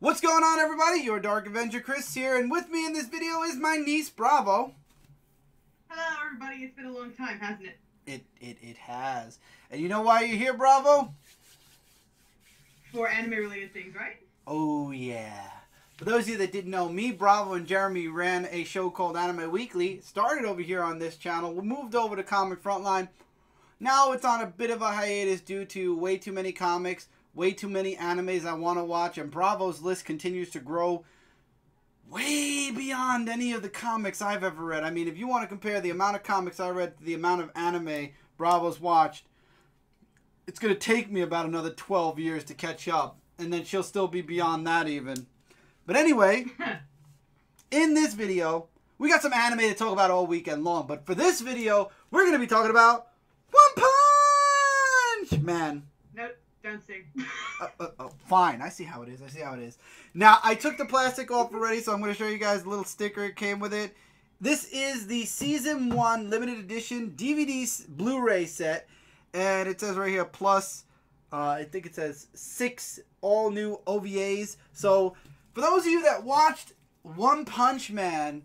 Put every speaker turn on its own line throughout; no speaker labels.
What's going on, everybody? Your Dark Avenger Chris here, and with me in this video is my niece Bravo.
Hello everybody, it's been a long time, hasn't it?
It has. And you know why you're here, Bravo?
For anime related things, right?
Oh yeah. For those of you that didn't know, me, Bravo, and Jeremy ran a show called Anime Weekly. Started over here on this channel. We moved over to Comic Frontline. Now it's on a bit of a hiatus due to way too many comics, way too many animes I want to watch, and Bravo's list continues to grow way beyond any of the comics I've ever read. I mean, if you want to compare the amount of comics I read to the amount of anime Bravo's watched, it's going to take me about another 12 years to catch up, and then she'll still be beyond that even. But anyway, in this video, we got some anime to talk about all weekend long, but for this video, we're going to be talking about One Punch Man.
Nope, don't sing.
Fine. I see how it is. Now, I took the plastic off already, so I'm going to show you guys the little sticker it came with it. This is the Season 1 Limited Edition DVD Blu-ray set, and it says right here, plus, I think it says 6 all-new OVAs. So, for those of you that watched One Punch Man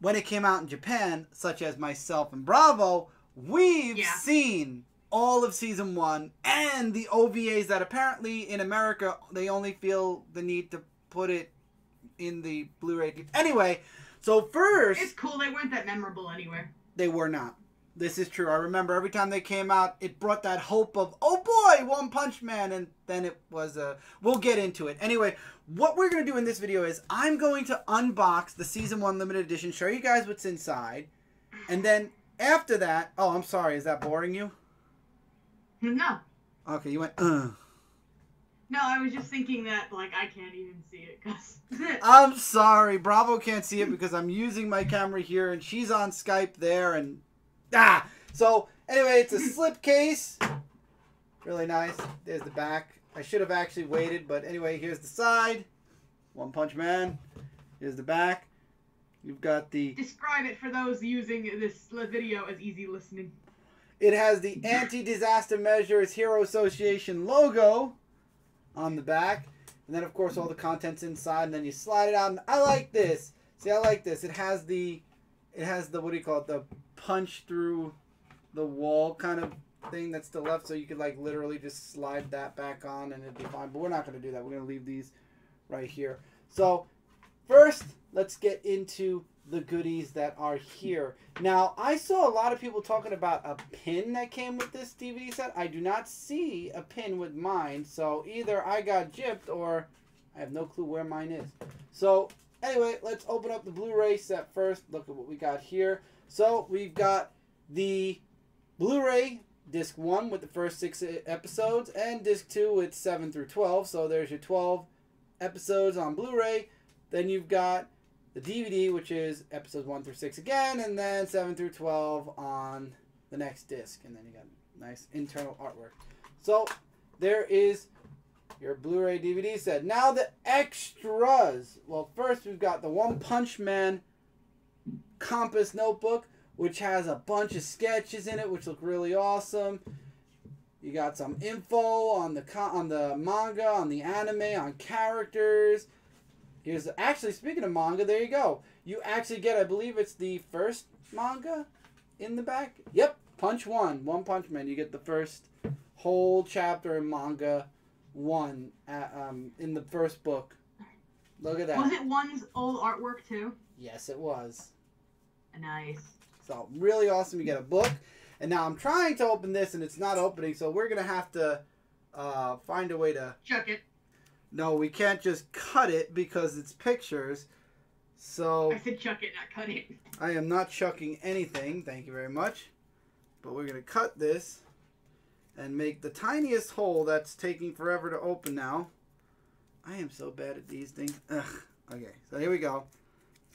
when it came out in Japan, such as myself and Bravo, we've seen all of Season 1 and the OVAs that apparently in America, they only feel the need to put it in the Blu-ray. Anyway, so first...
It's cool, they weren't that memorable anywhere.
They were not. This is true. I remember every time they came out, it brought that hope of, oh boy, One Punch Man, and then it was, we'll get into it. Anyway, what we're going to do in this video is I'm going to unbox the Season 1 Limited Edition, show you guys what's inside, and then after that, oh, I'm sorry, is that boring you?
No.
Okay, you went,
No, I was just thinking that, like, I can't even see it, because...
I'm sorry, Bravo can't see it because I'm using my camera here, and she's on Skype there, and... So, anyway, it's a slip case. Really nice. There's the back. I should have actually waited, but anyway, here's the side. One Punch Man. Here's the back. You've got the...
Describe it for those using this video as easy listening.
It has the Anti-Disaster Measures Hero Association logo on the back. And then, of course, all the contents inside. And then you slide it out. And I like this. See, I like this. It has the, what do you call it? The punch through the wall kind of thing that's to the left. So you could, like, literally just slide that back on and it'd be fine. But we're not going to do that. We're going to leave these right here. So, first, let's get into the goodies that are here. Now, I saw a lot of people talking about a pin that came with this DVD set. I do not see a pin with mine, so either I got gypped or I have no clue where mine is. So, anyway, let's open up the Blu-ray set first. Look at what we got here. So, we've got the Blu-ray Disc 1 with the first 6 episodes, and Disc 2 with 7 through 12. So, there's your 12 episodes on Blu-ray. Then you've got the DVD, which is episodes 1 through 6 again, and then 7 through 12 on the next disc. And then you got nice internal artwork. So, there is your Blu-ray DVD set. Now the extras. Well, first we've got the One Punch Man compass notebook, which has a bunch of sketches in it, which look really awesome. You got some info on the manga, on the anime, on characters. Here's actually, speaking of manga, there you go. You actually get, I believe it's the first manga in the back. Yep, Punch 1, One Punch Man. You get the first whole chapter in manga 1 in the first book. Look at that.
Was it one's old artwork too?
Yes, it was.
Nice.
So, really awesome. You get a book. And now I'm trying to open this and it's not opening, so we're going to have to find a way to...
Chuck it.
No, we can't just cut it because it's pictures. So
I said chuck it, not cut it.
I am not chucking anything. Thank you very much. But we're going to cut this and make the tiniest hole that's taking forever to open now. I am so bad at these things. Ugh. Okay, so here we go.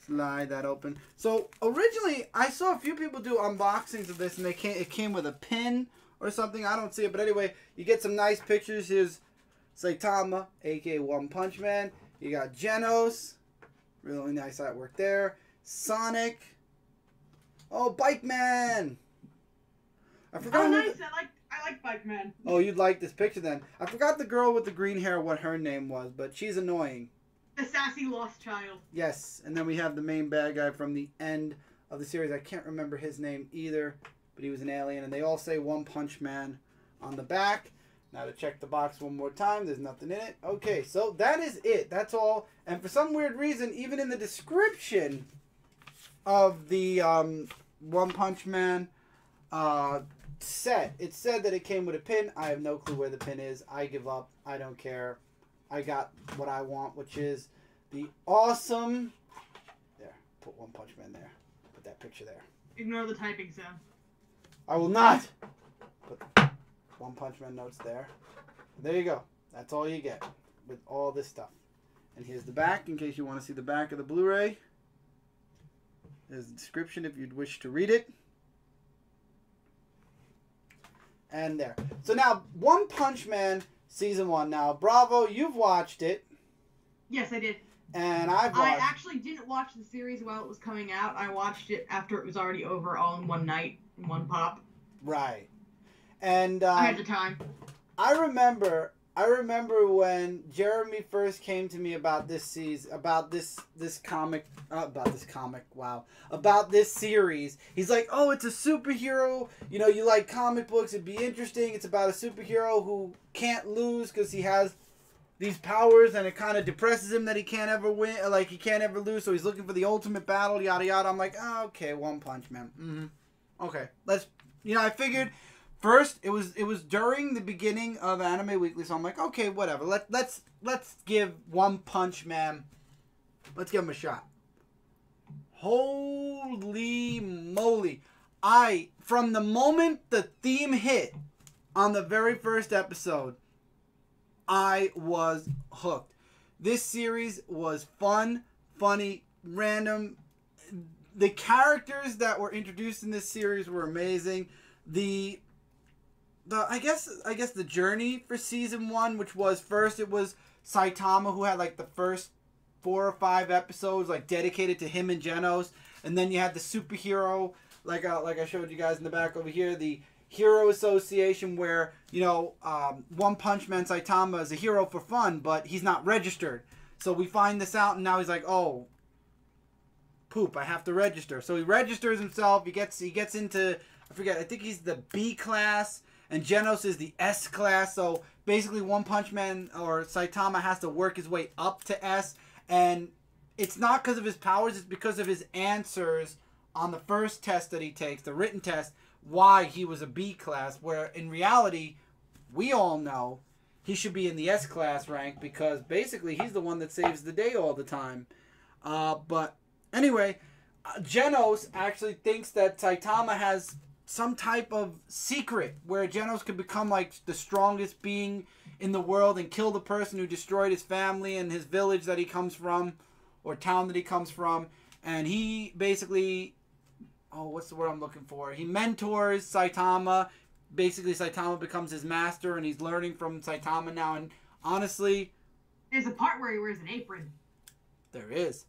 Slide that open. So originally, I saw a few people do unboxings of this and it came with a pin or something. I don't see it. But anyway, you get some nice pictures. Here's Saitama, aka One Punch Man. You got Genos. Really nice artwork there. Sonic. Oh, Bike Man. I forgot.
Oh, nice. I like Bike Man.
Oh, you'd like this picture then. I forgot the girl with the green hair, what her name was, but she's annoying.
The sassy lost child.
Yes, and then we have the main bad guy from the end of the series. I can't remember his name either, but he was an alien, and they all say One Punch Man on the back. Now to check the box one more time, there's nothing in it. Okay, so that is it. That's all. And for some weird reason, even in the description of the One Punch Man set, it said that it came with a pin. I have no clue where the pin is. I give up. I don't care. I got what I want, which is the awesome... There, put One Punch Man there. Put that picture there.
Ignore the typing sound.
I will not put One Punch Man notes there. There you go. That's all you get with all this stuff. And here's the back, in case you want to see the back of the Blu-ray. There's the description if you'd wish to read it. And there. So now, One Punch Man Season 1. Now, Bravo, you've watched it.
Yes, I did.
And I've watched...
I actually didn't watch the series while it was coming out. I watched it after it was already over, all in one night, in one pop.
Right. And
I had the time.
I remember when Jeremy first came to me about this series, about this series. He's like, "Oh, it's a superhero. You know, you like comic books. It'd be interesting. It's about a superhero who can't lose because he has these powers, and it kind of depresses him that he can't ever win, like he can't ever lose. So he's looking for the ultimate battle, yada yada." I'm like, "Oh, okay, One Punch Man. Okay, let's." You know, I figured. First, it was during the beginning of Anime Weekly, so I'm like, okay, whatever. Let's give One Punch Man, let's give him a shot. Holy moly! From the moment the theme hit on the very first episode, I was hooked. This series was fun, funny, random. The characters that were introduced in this series were amazing. I guess the journey for season 1, which was first it was Saitama, who had like the first 4 or 5 episodes like dedicated to him and Genos, and then you had the superhero like I showed you guys in the back over here, the Hero Association, where One Punch Man Saitama is a hero for fun, but he's not registered. So we find this out, and now he's like, oh, poop, I have to register. So he registers himself. He gets into, I forget, I think he's the B class. And Genos is the S class, so basically One Punch Man or Saitama has to work his way up to S, and it's not because of his powers, it's because of his answers on the first test that he takes, the written test, why he was a B class, where in reality, we all know he should be in the S class rank because basically he's the one that saves the day all the time. But anyway, Genos actually thinks that Saitama has some type of secret where Genos could become like the strongest being in the world and kill the person who destroyed his family and his village that he comes from, or town that he comes from. And he basically, what's the word I'm looking for? He mentors Saitama. Basically, Saitama becomes his master, and he's learning from Saitama now. And honestly,
there's a part where he wears an apron.
There is.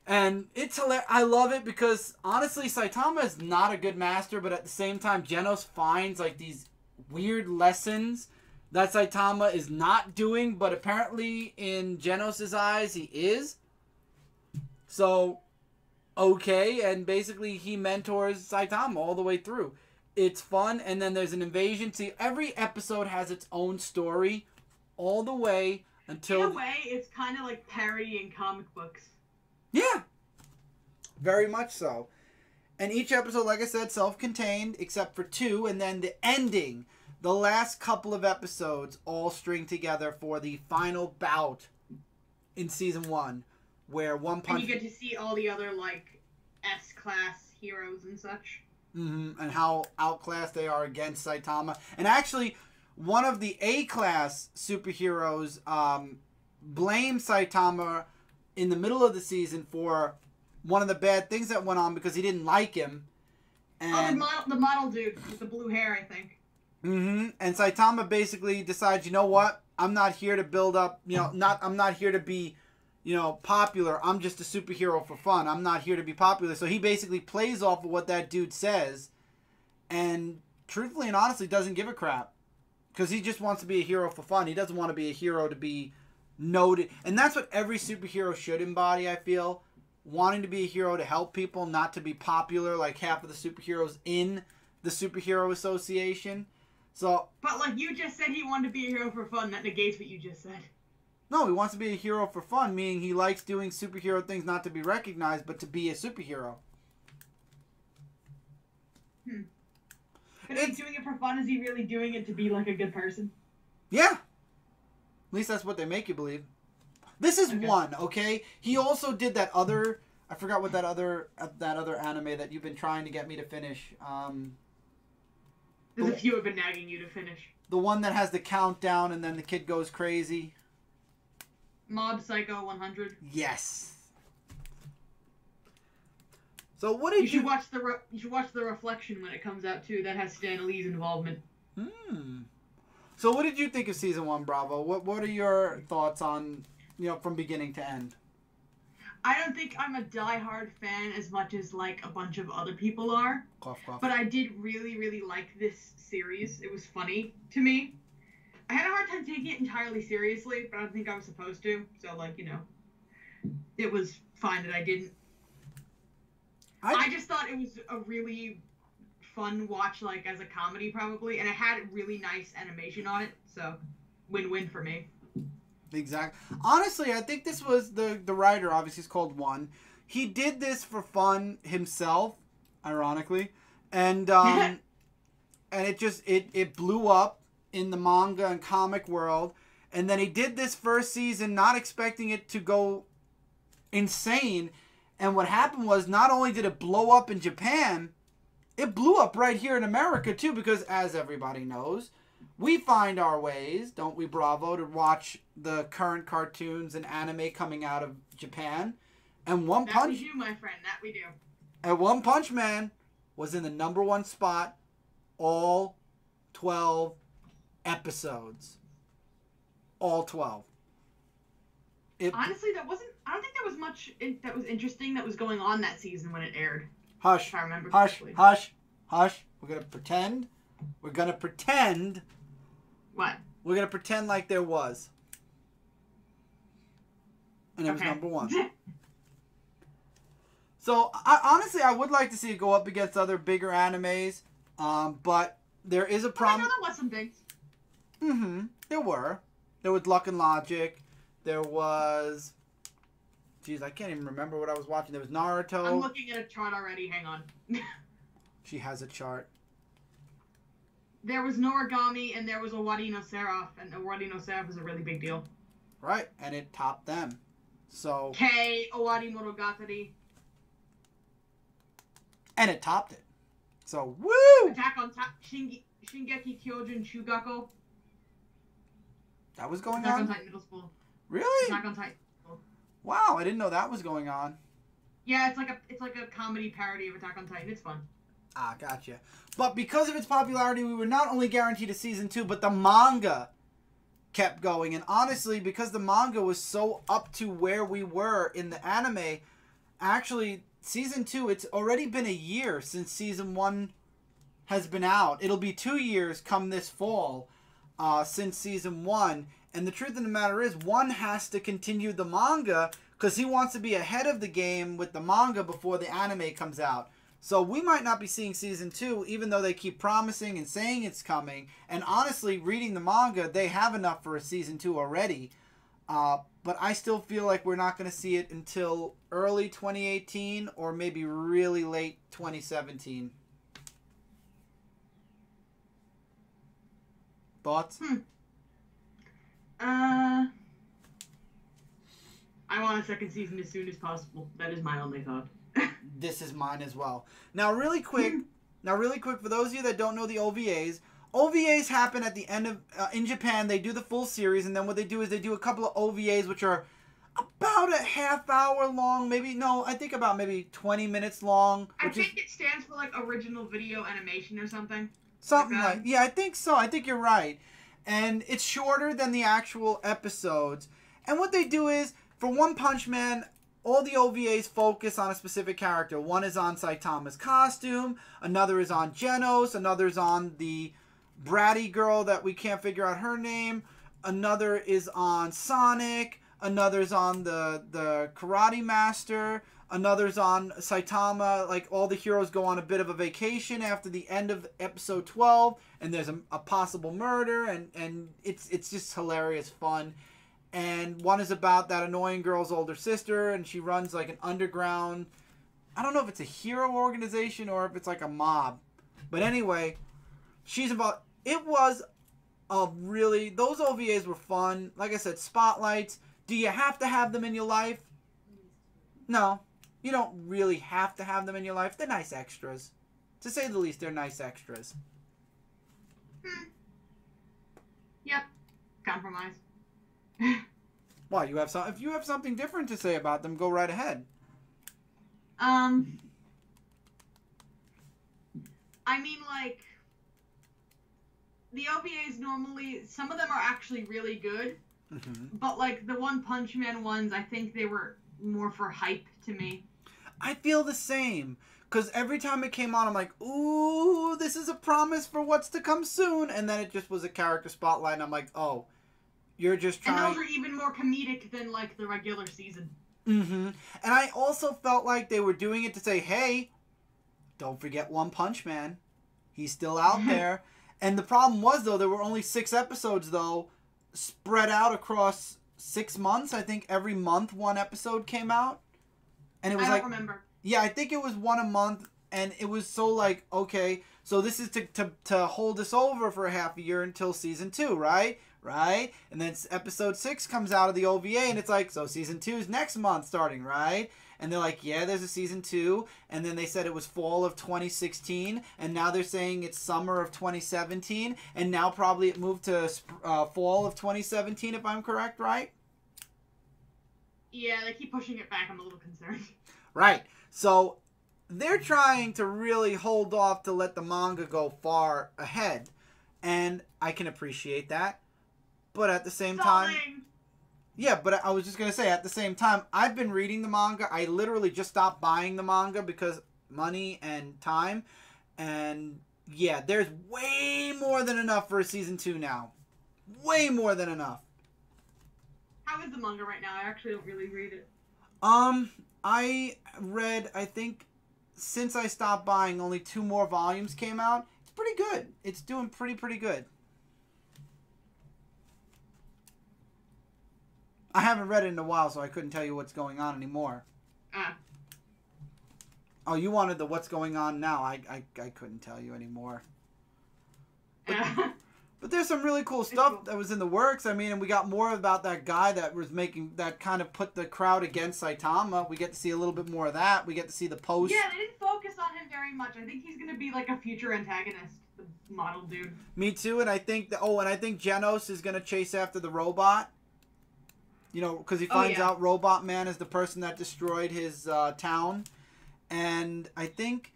And it's hilarious. I love it because honestly, Saitama is not a good master, but at the same time, Genos finds like these weird lessons that Saitama is not doing, but apparently in Genos' eyes, he is. So, okay, and basically he mentors Saitama all the way through. It's fun, and then there's an invasion. See, every episode has its own story all the way until...
In a way, it's kind of like parodying comic books.
Yeah, very much so. And each episode, like I said, self-contained, except for 2, and then the ending, the last couple of episodes, all string together for the final bout in season 1, where One Punch...
And you get to see all the other, like, S-class heroes and such.
Mm-hmm, and how outclassed they are against Saitama. And actually, one of the A-class superheroes blamed Saitama in the middle of the season for one of the bad things that went on because he didn't like him. And,
the model dude with the blue hair, I think.
Mm-hmm. And Saitama basically decides, you know what? I'm not here to build up, I'm not here to be, popular. I'm just a superhero for fun. I'm not here to be popular. So he basically plays off of what that dude says. And truthfully and honestly doesn't give a crap. Because he just wants to be a hero for fun. He doesn't want to be a hero to be noted. And that's what every superhero should embody, I feel. Wanting to be a hero to help people, not to be popular like half of the superheroes in the Superhero Association. So,
but like you just said, he wanted to be a hero for fun. That negates what you just said.
No, he wants to be a hero for fun, meaning he likes doing superhero things not to be recognized, but to be a superhero.
But is he doing it for fun? Is he really doing it to be like a good person?
Yeah. At least that's what they make you believe. This is one, okay? He also did that other... I forgot what that other anime that you've been trying to get me to finish.
There's a few have been nagging you to finish.
The one that has the countdown and then the kid goes crazy.
Mob Psycho 100.
Yes. So what did you...
should watch the Reflection when it comes out too. That has Stan Lee's involvement.
So what did you think of season 1, Bravo? What are your thoughts on, from beginning to end?
I don't think I'm a diehard fan as much as like a bunch of other people are.
Cough, cough.
But I did really, really like this series. It was funny to me. I had a hard time taking it entirely seriously, but I don't think I was supposed to. So, it was fine that I didn't. I just thought it was a really fun watch, as a comedy probably, and it had really nice animation on it. So, win-win for me.
Exactly. Honestly, I think this was the writer, obviously, is called One. He did this for fun himself, ironically, and and it blew up in the manga and comic world. And then he did this first season, not expecting it to go insane. And what happened was, not only did it blow up in Japan, it blew up right here in America too, because as everybody knows, we find our ways, don't we, Bravo, to watch the current cartoons and anime coming out of Japan. And One Punch...
That we do, my friend. That we do.
And One Punch Man was in the #1 spot all 12 episodes. All 12.
Honestly, I don't think there was much that was interesting that was going on that season when it aired.
Hush.
If I remember
correctly. Hush. We're going to pretend.
What?
We're going to pretend like there was. And it was #1. So, honestly, I would like to see it go up against other bigger animes. But there is a problem.
I know there was some things.
There were. There was Luck and Logic. There was... Jeez, I can't even remember what I was watching. There was Naruto.
I'm looking at a chart already. Hang on.
She has a chart.
There was Noragami and there was Owari no Seraph. And Owari no Seraph is a really big deal.
Right. And it topped them. So...
Owari Monogatari.
And it topped it. So, woo!
Attack on Shingeki Kyojin Shugako.
That was going
Attack
on?
on Titan Middle School.
Really?
Attack on Titan.
Wow, I didn't know that was going on.
Yeah, it's like a comedy parody of Attack on Titan. It's fun.
Ah, gotcha. But because of its popularity, we were not only guaranteed a season 2, but the manga kept going. And honestly, because the manga was so up to where we were in the anime, actually, season 2, it's already been a year since season 1 has been out. It'll be 2 years come this fall since season 1. And the truth of the matter is, One has to continue the manga because he wants to be ahead of the game with the manga before the anime comes out. So we might not be seeing season 2, even though they keep promising and saying it's coming. And honestly, reading the manga, they have enough for a season 2 already. But I still feel like we're not going to see it until early 2018 or maybe really late 2017. Thoughts?
I want a second season as soon as possible. That is my only thought.
This is mine as well. Now, really quick, for those of you that don't know the OVAs happen at the end of, in Japan, they do the full series, and then what they do is they do a couple of OVAs, which are about a half hour long, I think about maybe 20 minutes long.
I think it stands for, original video animation or something.
Something like, yeah, I think so. I think you're right. And it's shorter than the actual episodes. And what they do is, for One Punch Man, all the OVAs focus on a specific character. One is on Saitama's costume, another is on Genos, another is on the bratty girl that we can't figure out her name, another is on Sonic, another's on the Karate Master, another's on Saitama. Like, all the heroes go on a bit of a vacation after the end of episode 12, and there's a possible murder, and it's just hilarious fun. And one is about that annoying girl's older sister, and she runs like an underground, I don't know if it's a hero organization or if it's like a mob. But anyway, she's about, it was a really, those OVAs were fun. Like I said, spotlights. Do you have to have them in your life? No. You don't really have to have them in your life. They're nice extras. To say the least, they're nice extras.
Yep. Compromise.
Why, you have some? If you have something different to say about them, go right ahead.
I mean, like, the OVAs normally, some of them are actually really good, but like the One Punch Man ones, I think they were more for hype to me.
I feel the same. Because every time it came on, I'm like, ooh, this is a promise for what's to come soon. And then it just was a character spotlight, and I'm like, oh, you're just trying.
And those are even more comedic than, like, the regular season.
And I also felt like they were doing it to say, hey, don't forget One Punch Man. He's still out there. And the problem was, though, there were only 6 episodes, though, spread out across 6 months. I think every month one episode came out. And it was
I don't remember.
Yeah, I think it was one a month, and it was so like, okay, so this is to hold us over for a half a year until season 2, right? Right? And then episode 6 comes out of the OVA, and it's like, so season 2 is next month starting, right? And they're like, yeah, there's a season 2, and then they said it was fall of 2016, and now they're saying it's summer of 2017, and now probably it moved to fall of 2017, if I'm correct, right?
Yeah, they keep pushing it back. I'm a little concerned.
Right. So they're trying to really hold off to let the manga go far ahead. And I can appreciate that. But at the same time... Yeah, but I was just going to say, at the same time, I've been reading the manga. I literally just stopped buying the manga because money and time. And yeah, there's way more than enough for a season 2 now. Way more than enough.
How is the manga right now? I actually don't really read it.
I read, I think, since I stopped buying, only 2 more volumes came out. It's pretty good. It's doing pretty good. I haven't read it in a while, so I couldn't tell you what's going on anymore. Oh, you wanted the what's going on now. I couldn't tell you anymore. But there's some really cool stuff that was in the works. I mean, and we got more about that guy that was making, that kind of put the crowd against Saitama. We get to see a little bit more of that. We get to see the post.
Yeah, they didn't focus on him very much. I think he's going to be like a future antagonist, the model dude.
Me too, and I think that, I think Genos is going to chase after the robot. You know, because he finds out Robot Man is the person that destroyed his town. And I think...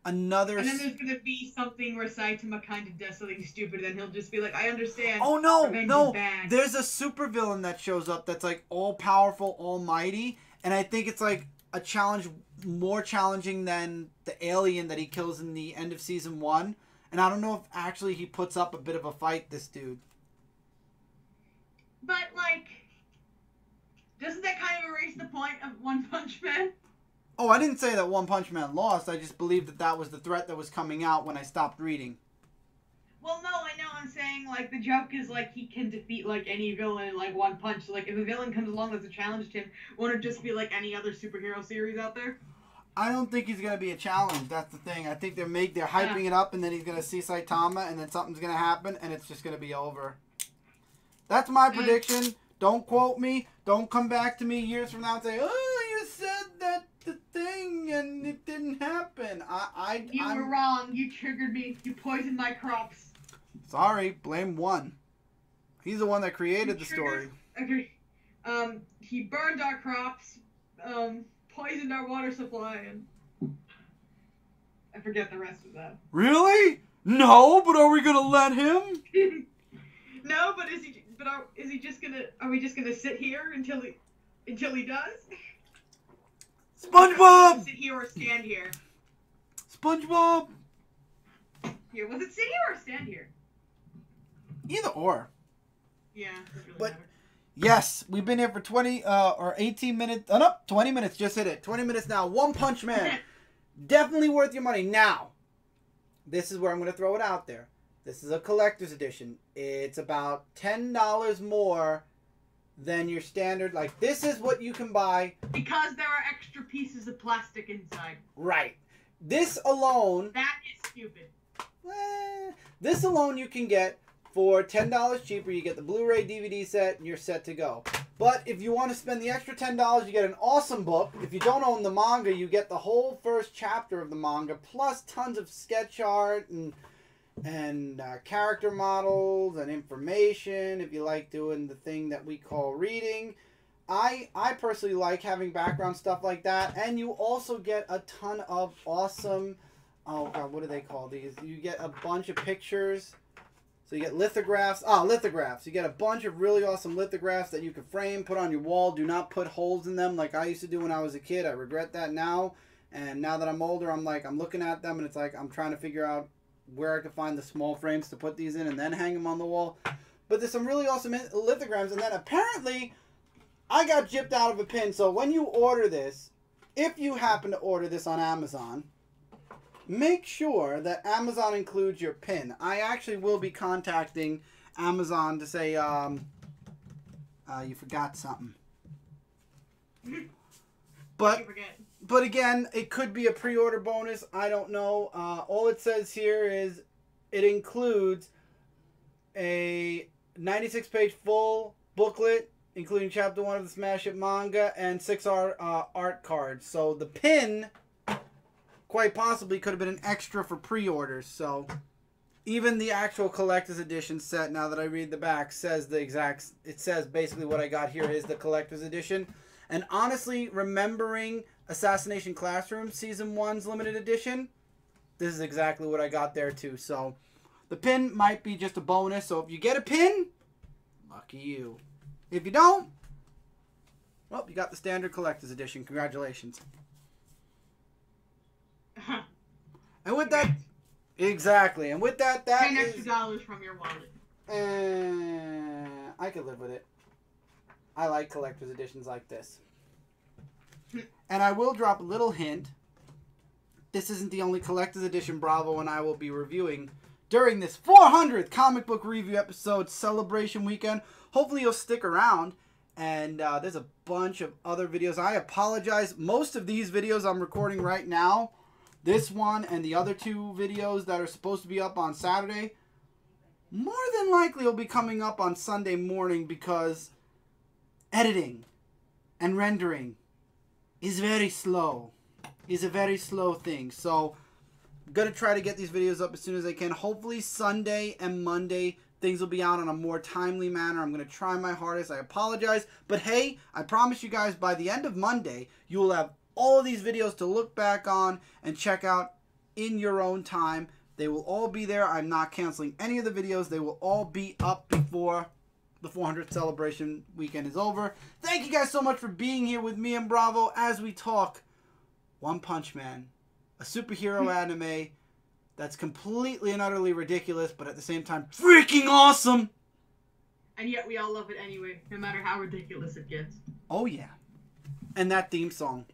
And then
there's going to be something where Saitama kind of does something stupid, and he'll just be like, I understand.
Oh, no. There's a supervillain that shows up that's, like, all-powerful, almighty. And I think it's, like, a challenge more challenging than the alien that he kills in the end of Season 1. And I don't know if, actually, he puts up a bit of a fight, this dude.
But, like, doesn't that kind of erase the point of One Punch Man?
Oh, I didn't say that One Punch Man lost. I just believed that that was the threat that was coming out when I stopped reading.
Well, no, I know. I'm saying, like, the joke is, like, he can defeat, like, any villain in, like, one punch. So, like, if a villain comes along that's a challenge to him, won't it just be, like, any other superhero series out there?
I don't think he's going to be a challenge. That's the thing. I think they're hyping it up, and then he's going to see Saitama, and then something's going to happen, and it's just going to be over. That's my prediction. Don't quote me. Don't come back to me years from now and say, oh, you said that the thing and it didn't happen.
You were wrong. You triggered me. You poisoned my crops.
Sorry. Blame one. He's the one that created the story.
Okay. He burned our crops, poisoned our water supply, and I forget the rest of that.
Really? No, but are we gonna let him?
No, but is he just gonna? Are we just gonna sit here until he does?
SpongeBob!
Sit here or stand here.
SpongeBob!
Here, was it sit here or stand here?
Either or.
Yeah, it doesn't really
But
matter.
yes, we've been here for 20 or 18 minutes. Oh no, 20 minutes. Just hit it. 20 minutes now. One Punch Man. Definitely worth your money. Now, this is where I'm going to throw it out there. This is a collector's edition. It's about $10 more than your standard. Like, this is what you can buy.
Because there are extra pieces of plastic inside.
Right. This alone.
That is stupid.
This alone you can get for $10 cheaper. You get the Blu-ray DVD set and you're set to go. But if you want to spend the extra $10, you get an awesome book. If you don't own the manga, you get the whole first chapter of the manga, plus tons of sketch art and character models and information if you like doing the thing that we call reading. I personally like having background stuff like that. And you also get a ton of awesome, oh God, what do they call these? You get a bunch of pictures. So you get lithographs. Lithographs. You get a bunch of really awesome lithographs that you can frame, put on your wall. Do not put holes in them like I used to do when I was a kid. I regret that now. And now that I'm older, I'm looking at them and it's like I'm trying to figure out where I can find the small frames to put these in and then hang them on the wall. But there's some really awesome lithograms. And then apparently I got gypped out of a pin. So when you order this, if you happen to order this on Amazon, make sure that Amazon includes your pin. I actually will be contacting Amazon to say, you forgot something. But again, it could be a pre-order bonus. I don't know. All it says here is it includes a 96-page full booklet, including Chapter 1 of the Smash Hit manga, and 6 art cards. So the pin quite possibly could have been an extra for pre-orders. So even the actual collector's edition set, now that I read the back, says it says basically what I got here is the collector's edition. And honestly, remembering Assassination Classroom Season 1's limited edition, this is exactly what I got there too. So the pin might be just a bonus. So if you get a pin, lucky you. If you don't, well, you got the standard collector's edition. Congratulations. And with that, exactly. And with that, that
$10
is
extra dollars from your wallet.
I could live with it. I like collector's editions like this. And I will drop a little hint. This isn't the only collector's edition Bravo and I will be reviewing during this 400th comic book review episode celebration weekend. Hopefully you'll stick around. And there's a bunch of other videos. I apologize. Most of these videos I'm recording right now, this one and the other 2 videos that are supposed to be up on Saturday, more than likely will be coming up on Sunday morning because editing and rendering is very slow. Is a very slow thing. So I'm going to try to get these videos up as soon as I can. Hopefully Sunday and Monday things will be out in a more timely manner. I'm going to try my hardest. I apologize. But hey, I promise you guys by the end of Monday, you will have all of these videos to look back on and check out in your own time. They will all be there. I'm not canceling any of the videos. They will all be up before the 400th celebration weekend is over. Thank you guys so much for being here with me and Bravo as we talk One Punch Man, a superhero anime that's completely and utterly ridiculous, but at the same time freaking awesome.
And yet we all love it anyway, no matter how ridiculous it gets.
Oh yeah. And that theme song.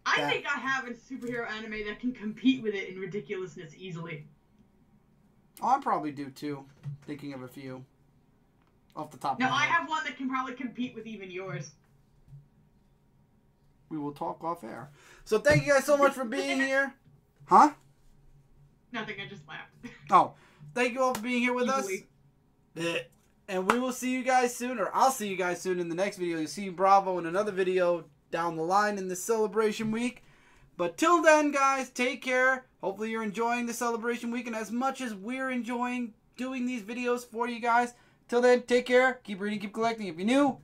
I think I have a superhero anime that can compete with it in ridiculousness easily.
Oh, I probably do too. Thinking of a few. Off the top of my
No, I
head.
have one that can probably compete with even yours.
We will talk off air. So thank you guys so much for being here. Huh?
Nothing, I just laughed.
Oh, thank you all for being here with
Easily.
us. And we will see you guys soon, or I'll see you guys soon in the next video. You'll see Bravo in another video down the line in the celebration week. But till then, guys, take care. Hopefully you're enjoying the celebration weekend as much as we're enjoying doing these videos for you guys. Till then, take care. Keep reading, keep collecting. If you're new,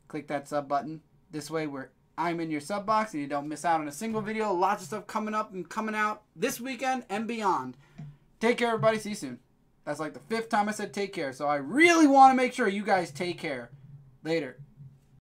click that sub button. This way I'm in your sub box and you don't miss out on a single video. Lots of stuff coming up and coming out this weekend and beyond. Take care, everybody. See you soon. That's like the 5th time I said take care. So I really want to make sure you guys take care. Later.